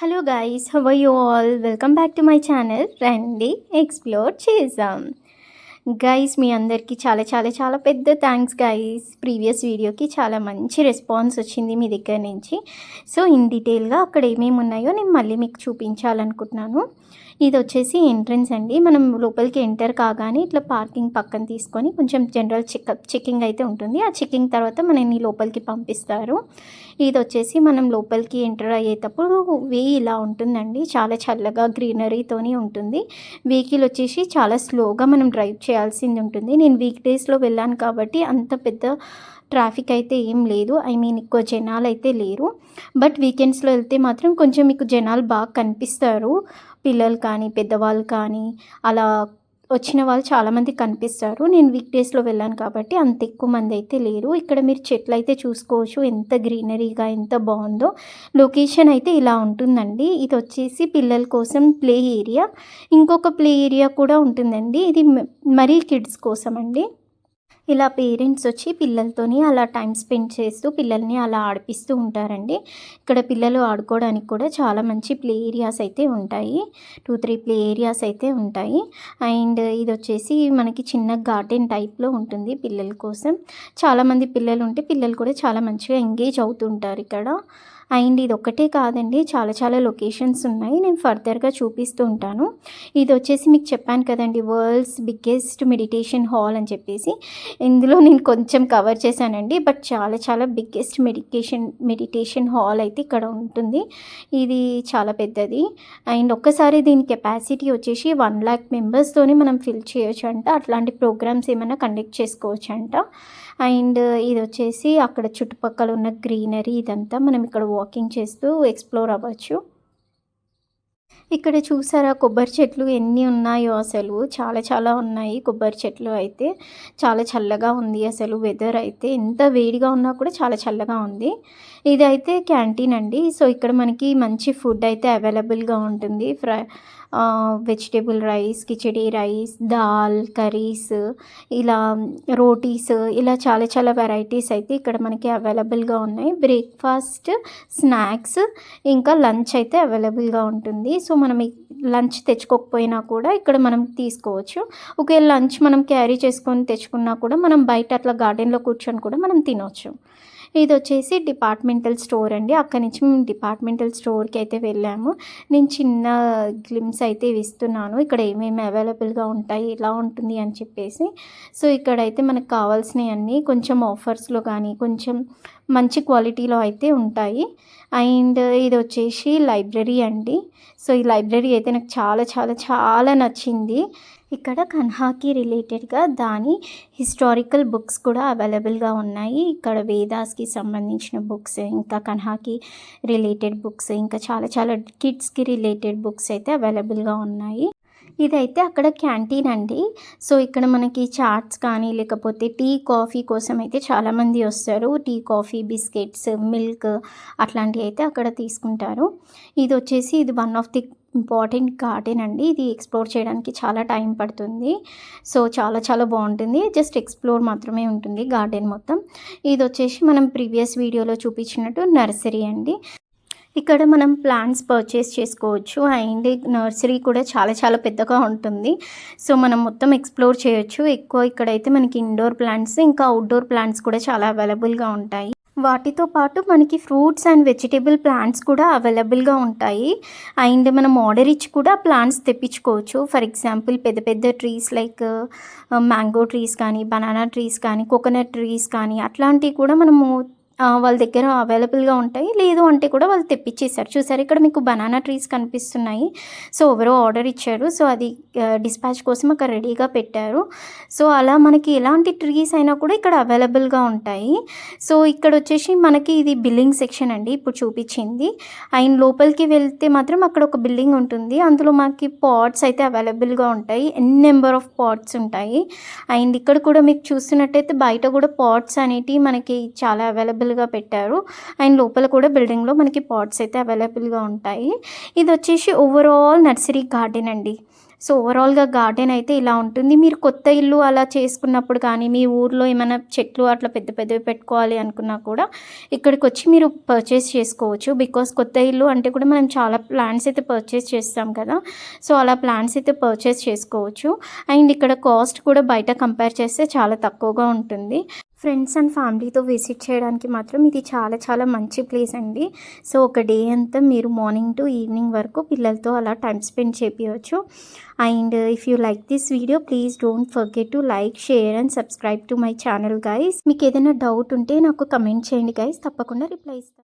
Hello guys, how are you all? Welcome back to my channel. రండి explore చేద్దాం. Guys, మీ అందరికీ చాలా చాలా చాలా పెద్ద థ్యాంక్స్ గైస్. ప్రీవియస్ వీడియోకి చాలా మంచి రెస్పాన్స్ వచ్చింది మీ దగ్గర నుంచి. సో ఇన్ డీటెయిల్గా అక్కడ ఏమేమి ఉన్నాయో నేను మళ్ళీ మీకు చూపించాలనుకుంటున్నాను. ఇది వచ్చేసి ఎంట్రన్స్ అండి. మనం లోపలికి ఎంటర్ కాగానే ఇట్లా పార్కింగ్ పక్కన తీసుకొని కొంచెం జనరల్ చెకింగ్ అయితే ఉంటుంది. ఆ చెకింగ్ తర్వాత మనని లోపలికి పంపిస్తారు. ఇది వచ్చేసి మనం లోపలికి ఎంటర్ అయ్యేటప్పుడు వే ఇలా ఉంటుందండి. చాలా చల్లగా గ్రీనరీతోని ఉంటుంది. వెహికల్ వచ్చేసి చాలా స్లోగా మనం డ్రైవ్ చేయాల్సింది ఉంటుంది. నేను వీక్ డేస్లో వెళ్ళాను కాబట్టి అంత పెద్ద ట్రాఫిక్ అయితే ఏం లేదు. ఎక్కువ జనాలు అయితే లేరు. బట్ వీకెండ్స్లో వెళ్తే మాత్రం కొంచెం మీకు జనాలు బాగా కనిపిస్తారు. పిల్లలు కానీ పెద్దవాళ్ళు కానీ అలా వచ్చిన వాళ్ళు చాలామంది కనిపిస్తారు. నేను వీక్ డేస్లో వెళ్ళాను కాబట్టి అంత ఎక్కువ మంది అయితే లేరు. ఇక్కడ మీరు చెట్లు అయితే చూసుకోవచ్చు, ఎంత గ్రీనరీగా ఎంత బాగుందో. లొకేషన్ అయితే ఇలా ఉంటుందండి. ఇది వచ్చేసి పిల్లల కోసం ప్లే ఏరియా. ఇంకొక ప్లే ఏరియా కూడా ఉంటుందండి. ఇది మరీ కిడ్స్ కోసం అండి. ఇలా పేరెంట్స్ వచ్చి పిల్లలతోని అలా టైం స్పెండ్ చేస్తూ పిల్లల్ని అలా ఆడిపిస్తూ ఉంటారండి. ఇక్కడ పిల్లలు ఆడుకోవడానికి కూడా చాలా మంచి ప్లే ఏరియాస్ అయితే ఉంటాయి. 2-3 ప్లే ఏరియాస్ అయితే ఉంటాయి. అండ్ ఇది వచ్చేసి మనకి చిన్న గార్డెన్ టైప్లో ఉంటుంది పిల్లల కోసం. చాలామంది పిల్లలు ఉంటే పిల్లలు కూడా చాలా మంచిగా ఎంగేజ్ అవుతుంటారు ఇక్కడ. అండ్ ఇది ఒక్కటే కాదండి, చాలా చాలా లొకేషన్స్ ఉన్నాయి. నేను ఫర్దర్గా చూపిస్తూ ఉంటాను. ఇది వచ్చేసి మీకు చెప్పాను కదండి, వరల్డ్స్ బిగ్గెస్ట్ మెడిటేషన్ హాల్ అని చెప్పేసి. ఇందులో నేను కొంచెం కవర్ చేశానండి, బట్ చాలా చాలా బిగ్గెస్ట్ మెడిటేషన్ హాల్ అయితే ఇక్కడ ఉంటుంది. ఇది చాలా పెద్దది. అండ్ ఒక్కసారి దీని కెపాసిటీ వచ్చేసి 1 lakh మెంబర్స్తోని మనం ఫిల్ చేయొచ్చు అంట. అట్లాంటి ప్రోగ్రామ్స్ ఏమైనా కండక్ట్ చేసుకోవచ్చు అంట. అండ్ ఇది వచ్చేసి అక్కడ చుట్టుపక్కల ఉన్న గ్రీనరీ ఇదంతా మనం ఇక్కడ వాకింగ్ చేస్తూ ఎక్స్ప్లోర్ అవ్వచ్చు. ఇక్కడ చూసారా కొబ్బరి చెట్లు ఎన్ని ఉన్నాయో, అసలు చాలా చాలా ఉన్నాయి కొబ్బరి చెట్లు అయితే. చాలా చల్లగా ఉంది అసలు. వెదర్ అయితే ఎంత వేడిగా ఉన్నా కూడా చాలా చల్లగా ఉంది. ఇదైతే క్యాంటీన్ అండి. సో ఇక్కడ మనకి మంచి ఫుడ్ అయితే అవైలబుల్గా ఉంటుంది. Vegetable rice, khichdi rice, dal, curries, ఇలా రోటీస్, ఇలా చాలా చాలా వెరైటీస్ అయితే ఇక్కడ మనకి అవైలబుల్గా ఉన్నాయి. బ్రేక్ఫాస్ట్, స్నాక్స్, ఇంకా లంచ్ అయితే అవైలబుల్గా ఉంటుంది. సో మనం లంచ్ తెచ్చుకోకపోయినా కూడా ఇక్కడ మనం తీసుకోవచ్చు. ఒకవేళ లంచ్ మనం క్యారీ చేసుకొని తెచ్చుకున్నా కూడా మనం బయట అట్లా గార్డెన్లో కూర్చొని కూడా మనం తినవచ్చు. ఇది వచ్చేసి డిపార్ట్మెంటల్ స్టోర్ అండి. అక్కడి నుంచి మేము డిపార్ట్మెంటల్ స్టోర్కి అయితే వెళ్ళాము. నేను చిన్న గ్లిమ్స్ అయితే ఇస్తున్నాను ఇక్కడ ఏమేమి అవైలబుల్గా ఉంటాయి, ఎలా ఉంటుంది అని చెప్పేసి. సో ఇక్కడైతే మనకు కావాల్సినవన్నీ కొంచెం ఆఫర్స్లో కానీ కొంచెం మంచి క్వాలిటీలో అయితే ఉంటాయి. అండ్ ఇది వచ్చేసి లైబ్రరీ అండి. సో ఈ లైబ్రరీ అయితే నాకు చాలా చాలా చాలా నచ్చింది. ఇక్కడ కన్హాకి రిలేటెడ్గా దాని హిస్టారికల్ బుక్స్ కూడా అవైలబుల్గా ఉన్నాయి. ఇక్కడ వేదాస్కి సంబంధించిన బుక్స్, ఇంకా కన్హాకి రిలేటెడ్ బుక్స్, ఇంకా చాలా చాలా కిడ్స్కి రిలేటెడ్ బుక్స్ అయితే అవైలబుల్గా ఉన్నాయి. ఇదైతే అక్కడ క్యాంటీన్ అండి. సో ఇక్కడ మనకి చాట్స్ కానీ లేకపోతే టీ కాఫీ కోసం అయితే చాలామంది వస్తారు. టీ కాఫీ బిస్కెట్స్ మిల్క్ అట్లాంటివి అయితే అక్కడ తీసుకుంటారు. ఇది వచ్చేసి ఇది one of the important garden అండి. ఇది ఎక్స్ప్లోర్ చేయడానికి చాలా టైం పడుతుంది. సో చాలా చాలా బాగుంటుంది. జస్ట్ ఎక్స్ప్లోర్ మాత్రమే ఉంటుంది గార్డెన్ మొత్తం. ఇది వచ్చేసి మనం ప్రీవియస్ వీడియోలో చూపించినట్టు నర్సరీ అండి. ఇక్కడ మనం ప్లాంట్స్ పర్చేస్ చేసుకోవచ్చు. అండ్ నర్సరీ కూడా చాలా చాలా పెద్దగా ఉంటుంది. సో మనం మొత్తం ఎక్స్ప్లోర్ చేయొచ్చు. ఎక్కువ ఇక్కడైతే మనకి ఇండోర్ ప్లాంట్స్ ఇంకా అవుట్డోర్ ప్లాంట్స్ కూడా చాలా అవైలబుల్గా ఉంటాయి. వాటితో పాటు మనకి ఫ్రూట్స్ అండ్ వెజిటేబుల్ ప్లాంట్స్ కూడా అవైలబుల్గా ఉంటాయి. అండ్ మనం ఆర్డర్ ఇచ్చి కూడా ప్లాంట్స్ తెప్పించుకోవచ్చు. ఫర్ ఎగ్జాంపుల్ పెద్ద పెద్ద ట్రీస్ లైక్ మ్యాంగో ట్రీస్ కానీ, బనానా ట్రీస్ కానీ, కోకోనట్ ట్రీస్ కానీ అట్లాంటివి కూడా మనము వాళ్ళ దగ్గర అవైలబుల్గా ఉంటాయి. లేదు అంటే కూడా వాళ్ళు తెప్పించేశారు. చూసారు ఇక్కడ మీకు బనానా ట్రీస్ కనిపిస్తున్నాయి. సో ఎవరో ఆర్డర్ ఇచ్చారు. సో అది డిస్పాచ్ కోసం అక్కడ రెడీగా పెట్టారు. సో అలా మనకి ఎలాంటి ట్రీస్ అయినా కూడా ఇక్కడ అవైలబుల్గా ఉంటాయి. సో ఇక్కడ వచ్చేసి మనకి ఇది బిల్డింగ్ సెక్షన్ అండి ఇప్పుడు చూపించింది. అండ్ లోపలికి వెళ్తే మాత్రం అక్కడ ఒక బిల్డింగ్ ఉంటుంది. అందులో మనకి పాట్స్ అయితే అవైలబుల్గా ఉంటాయి. నెంబర్ ఆఫ్ పాట్స్ ఉంటాయి. అండ్ ఇక్కడ కూడా మీకు చూస్తున్నట్టయితే బయట కూడా పాట్స్ అనేటివి మనకి చాలా అవైలబుల్గా పెట్టారు. అండ్ లోపల కూడా బిల్డింగ్లో మనకి పాట్స్ అయితే అవైలబుల్గా ఉంటాయి. ఇది వచ్చేసి ఓవరాల్ నర్సరీ గార్డెన్ అండి. సో ఓవరాల్‌గా గార్డెన్ అయితే ఇలా ఉంటుంది. మీరు కొత్త ఇల్లు అలా చేసుకున్నప్పుడు కానీ, మీ ఊర్లో ఏమైనా చెట్లు అట్లా పెద్ద పెద్దవి పెట్టుకోవాలి అనుకున్నా కూడా ఇక్కడికొచ్చి మీరు పర్చేస్ చేసుకోవచ్చు. బికాజ్ కొత్త ఇల్లు అంటే కూడా మనం చాలా ప్లాంట్స్ అయితే పర్చేస్ చేస్తాం కదా! సో అలా ప్లాంట్స్ అయితే పర్చేస్ చేసుకోవచ్చు. అండ్ ఇక్కడ కాస్ట్ కూడా బయట కంపేర్ చేస్తే చాలా తక్కువగా ఉంటుంది. ఫ్రెండ్స్ అండ్ ఫ్యామిలీతో విజిట్ చేయడానికి మాత్రం ఇది చాలా చాలా మంచి ప్లేస్ అండి. సో ఒక డే అంతా మీరు మార్నింగ్ టు ఈవినింగ్ వరకు పిల్లలతో అలా టైం స్పెండ్ చేపియొచ్చు. And if you like this video please don't forget to like, share and subscribe to my channel guys. మీకు ఏదైనా డౌట్ ఉంటే నాకు కమెంట్ చేయండి గైస్, తప్పకుండా రిప్లై ఇస్తాను.